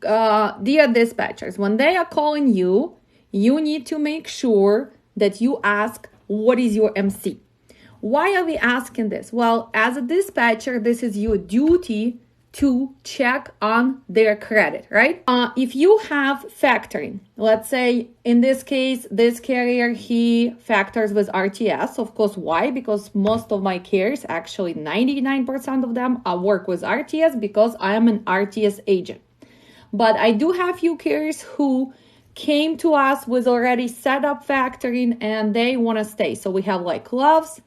dear dispatchers, when they are calling you, you need to make sure that you ask, what is your MC? Why are we asking this? Well, as a dispatcher, this is your duty to check on their credit, right? If you have factoring, let's say in this case, this carrier, he factors with RTS. Of course, why? Because most of my carriers, actually 99% of them, work with RTS because I am an RTS agent. But I do have few carriers who came to us with already set up factoring and they want to stay. So we have like Loves,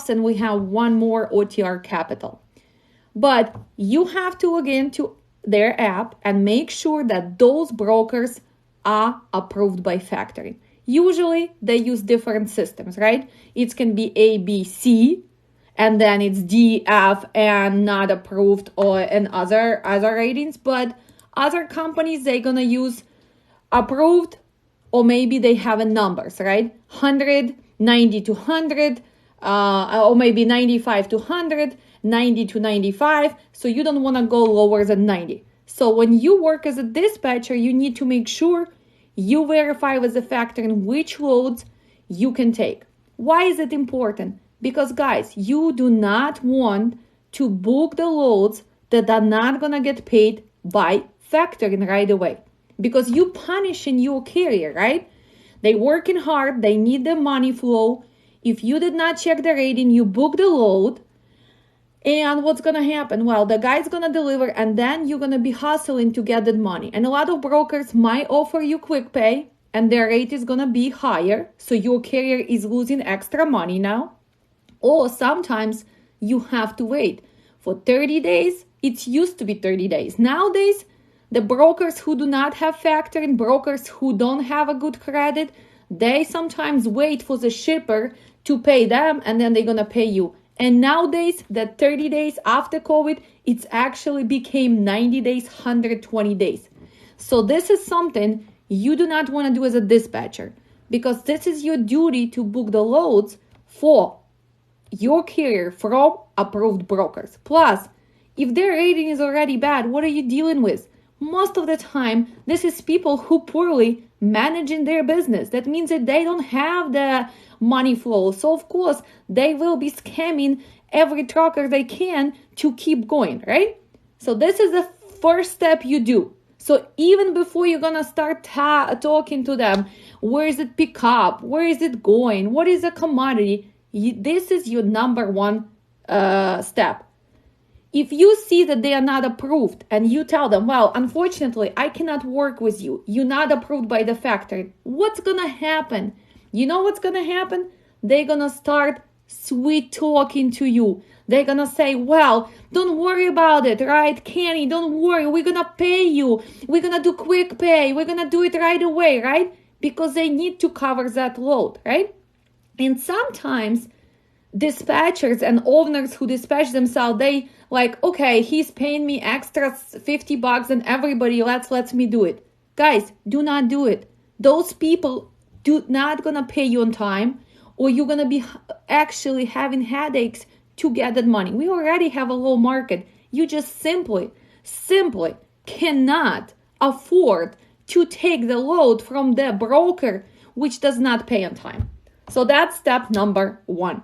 and we have one more, OTR Capital. But you have to log into their app and make sure that those brokers are approved by factoring. Usually they use different systems, right? It can be A, B, C, and then it's D, F, and not approved, and other ratings. But other companies, they're gonna use approved, or maybe they have a numbers, right? 100, 90 to 100, or maybe 95 to 100, 90 to 95. So you don't want to go lower than 90. So when you work as a dispatcher, you need to make sure you verify with the factoring which loads you can take. Why is it important? Because guys, you do not want to book the loads that are not going to get paid by factoring right away. Because you punishing your carrier, right? They working hard, they need the money flow. If you did not check the rating, you book the load, and what's gonna happen? Well, the guy's gonna deliver, and then you're gonna be hustling to get that money. And a lot of brokers might offer you quick pay, and their rate is gonna be higher, so your carrier is losing extra money now. Or sometimes you have to wait for 30 days. It used to be 30 days. Nowadays, the brokers who do not have factoring, brokers who don't have a good credit, they sometimes wait for the shipper to pay them, and then they're gonna pay you. And nowadays, that 30 days after COVID, it's actually became 90 days, 120 days. So this is something you do not want to do as a dispatcher, because this is your duty to book the loads for your carrier from approved brokers. Plus, if their rating is already bad, what are you dealing with? Most of the time, this is people who poorly managing their business. That means that they don't have the money flow. So of course, they will be scamming every trucker they can to keep going, right? So this is the first step you do. So even before you're gonna start talking to them, where is it pick up? Where is it going? What is a commodity? This is your number one step. If you see that they are not approved and you tell them, well, unfortunately, I cannot work with you. You're not approved by the factory. What's going to happen? You know what's going to happen? They're going to start sweet talking to you. They're going to say, well, don't worry about it, right? Kenny, don't worry. We're going to pay you. We're going to do quick pay. We're going to do it right away, right? Because they need to cover that load, right? And sometimes dispatchers and owners who dispatch themselves, they like, okay, he's paying me extra $50 and everybody lets me do it. Guys, do not do it. Those people do not gonna pay you on time, or you're gonna be actually having headaches to get that money. We already have a low market. You just simply cannot afford to take the load from the broker which does not pay on time. So that's step number one.